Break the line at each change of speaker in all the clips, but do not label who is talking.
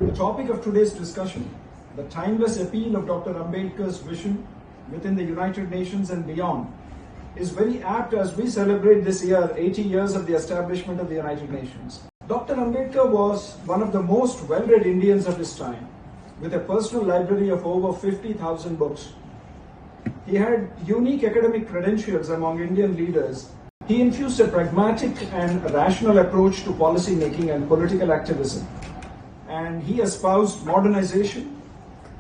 The topic of today's discussion, the timeless appeal of Dr. Ambedkar's vision within the United Nations and beyond, is very apt as we celebrate this year 80 years of the establishment of the United Nations. Dr. Ambedkar was one of the most well-read Indians of his time, with a personal library of over 50,000 books. He had unique academic credentials among Indian leaders. He infused a pragmatic and rational approach to policy making and political activism. And he espoused modernization,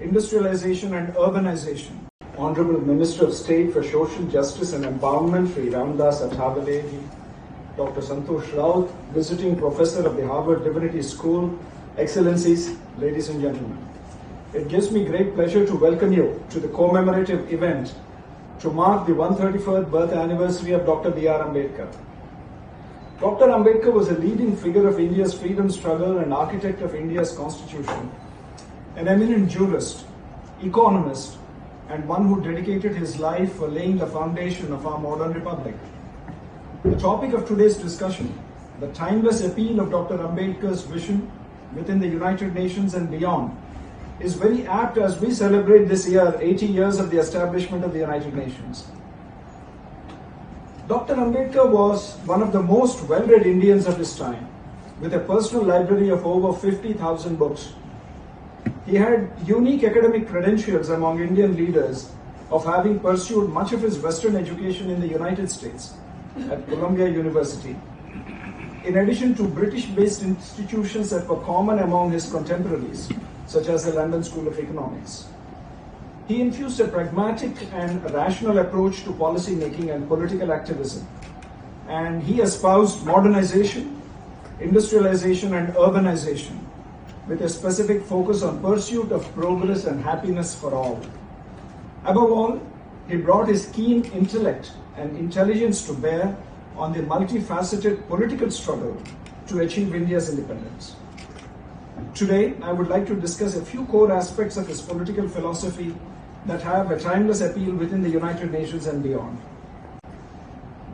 industrialization and urbanization. Honorable Minister of State for Social Justice and Empowerment, Sri Ramdas Athavale, Dr. Santosh Raut, visiting professor of the Harvard Divinity School, Excellencies, ladies and gentlemen. It gives me great pleasure to welcome you to the commemorative event to mark the 131st birth anniversary of Dr. BR Ambedkar. Dr. Ambedkar was a leading figure of India's freedom struggle and architect of India's constitution, an eminent jurist, economist, and one who dedicated his life for laying the foundation of our modern republic. The topic of today's discussion, the timeless appeal of Dr. Ambedkar's vision within the United Nations and beyond, is very apt as we celebrate this year 80 years of the establishment of the United Nations. Dr. Ambedkar was one of the most well-read Indians of his time, with a personal library of over 50,000 books. He had unique academic credentials among Indian leaders of having pursued much of his Western education in the United States at Columbia University, in addition to British-based institutions that were common among his contemporaries, such as the London School of Economics. He infused a pragmatic and rational approach to policy making and political activism, and he espoused modernization, industrialization and urbanization, with a specific focus on pursuit of progress and happiness for all. Above all, he brought his keen intellect and intelligence to bear on the multifaceted political struggle to achieve India's independence. Today, I would like to discuss a few core aspects of his political philosophy that have a timeless appeal within the United Nations and beyond.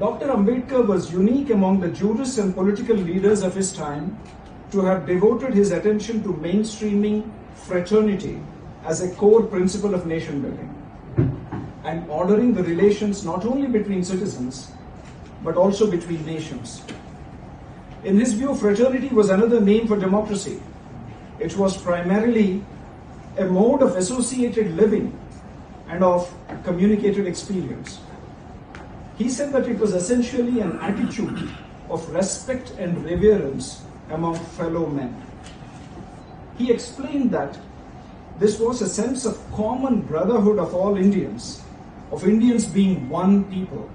Dr. Ambedkar was unique among the jurists and political leaders of his time to have devoted his attention to mainstreaming fraternity as a core principle of nation building and ordering the relations not only between citizens but also between nations. In his view, fraternity was another name for democracy. It was primarily a mode of associated living and of communicated experience. He said that it was essentially an attitude of respect and reverence among fellow men. He explained that this was a sense of common brotherhood of all Indians, of Indians being one people.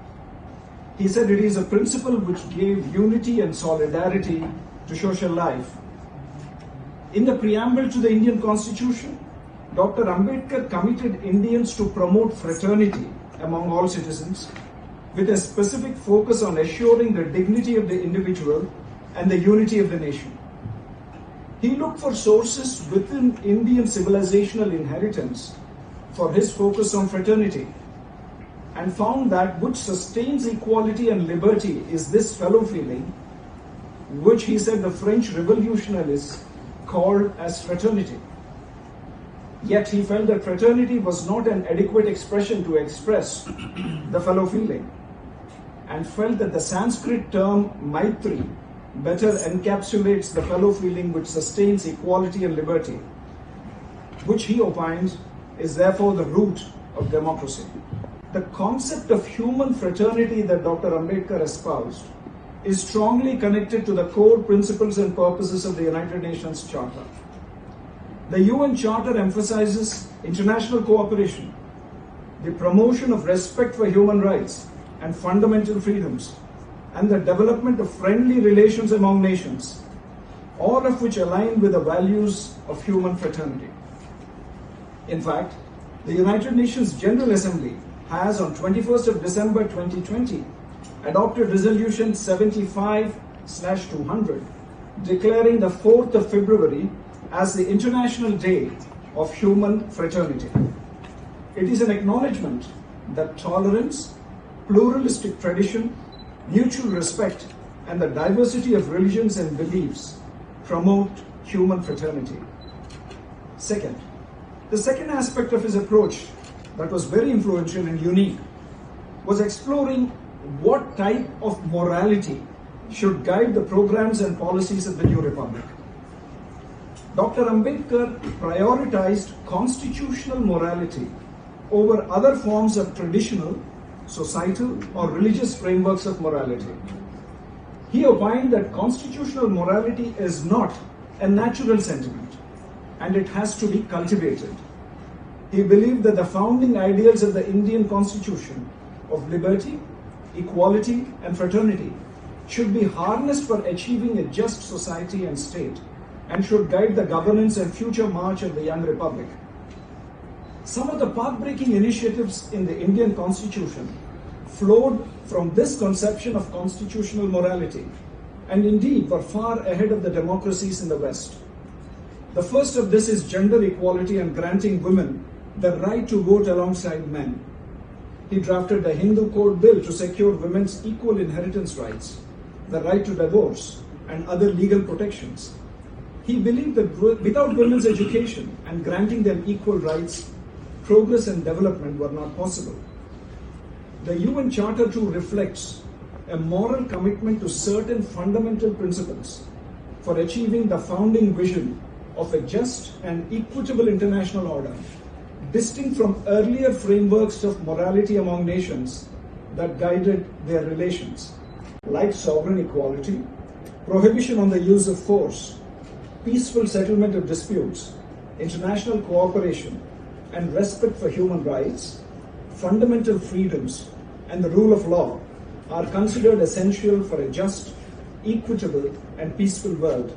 He said it is a principle which gave unity and solidarity to social life. In the preamble to the Indian Constitution, Dr. Ambedkar committed Indians to promote fraternity among all citizens, with a specific focus on assuring the dignity of the individual and the unity of the nation. He looked for sources within Indian civilizational inheritance for his focus on fraternity, and found that which sustains equality and liberty is this fellow feeling, which he said the French revolutionists called as fraternity. Yet he felt that fraternity was not an adequate expression to express the fellow feeling, and felt that the Sanskrit term Maitri better encapsulates the fellow feeling which sustains equality and liberty, which he opines is therefore the root of democracy. The concept of human fraternity that Dr. Ambedkar espoused is strongly connected to the core principles and purposes of the United Nations Charter. The UN Charter emphasizes international cooperation, the promotion of respect for human rights and fundamental freedoms, and the development of friendly relations among nations, all of which align with the values of human fraternity. In fact, the United Nations General Assembly has on 21st of December 2020 adopted Resolution 75/200, declaring the 4th of February as the International Day of Human Fraternity. It is an acknowledgement that tolerance, pluralistic tradition, mutual respect, and the diversity of religions and beliefs promote human fraternity. Second, the second aspect of his approach that was very influential and unique was exploring what type of morality should guide the programs and policies of the new republic. Dr. Ambedkar prioritized constitutional morality over other forms of traditional, societal, or religious frameworks of morality. He opined that constitutional morality is not a natural sentiment, and it has to be cultivated. He believed that the founding ideals of the Indian Constitution of liberty, equality, and fraternity should be harnessed for achieving a just society and state, and should guide the governance and future march of the young republic. Some of the path-breaking initiatives in the Indian Constitution flowed from this conception of constitutional morality, and indeed were far ahead of the democracies in the West. The first of this is gender equality and granting women the right to vote alongside men. He drafted the Hindu Code Bill to secure women's equal inheritance rights, the right to divorce, and other legal protections. He believed that without women's education and granting them equal rights, progress and development were not possible. The UN Charter too reflects a moral commitment to certain fundamental principles for achieving the founding vision of a just and equitable international order, distinct from earlier frameworks of morality among nations that guided their relations, like sovereign equality, prohibition on the use of force, peaceful settlement of disputes, international cooperation, and respect for human rights, fundamental freedoms, and the rule of law are considered essential for a just, equitable, and peaceful world.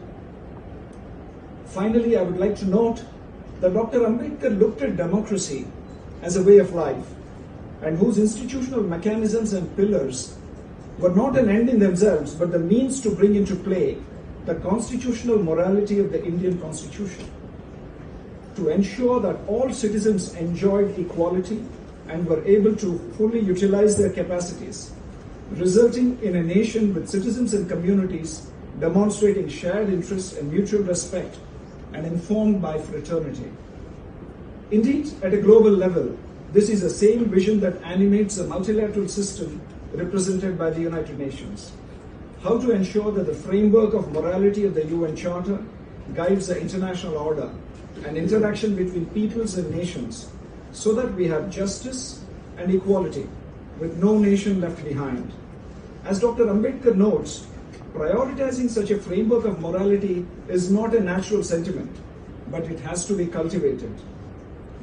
Finally, I would like to note that Dr. Ambedkar looked at democracy as a way of life, and whose institutional mechanisms and pillars were not an end in themselves, but the means to bring into play the constitutional morality of the Indian Constitution, to ensure that all citizens enjoyed equality and were able to fully utilize their capacities, resulting in a nation with citizens and communities demonstrating shared interests and mutual respect and informed by fraternity. Indeed, at a global level, this is the same vision that animates the multilateral system represented by the United Nations. How to ensure that the framework of morality of the UN Charter guides the international order and interaction between peoples and nations, so that we have justice and equality, with no nation left behind. As Dr. Ambedkar notes, prioritizing such a framework of morality is not a natural sentiment, but it has to be cultivated.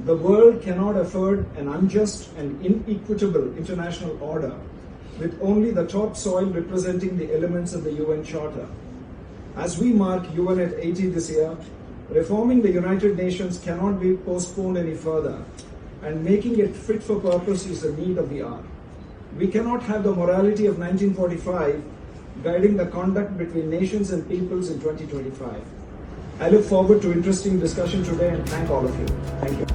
The world cannot afford an unjust and inequitable international order with only the topsoil representing the elements of the UN Charter. As we mark UN at 80 this year, reforming the United Nations cannot be postponed any further, and making it fit for purpose is the need of the hour. We cannot have the morality of 1945 guiding the conduct between nations and peoples in 2025. I look forward to interesting discussion today and thank all of you. Thank you.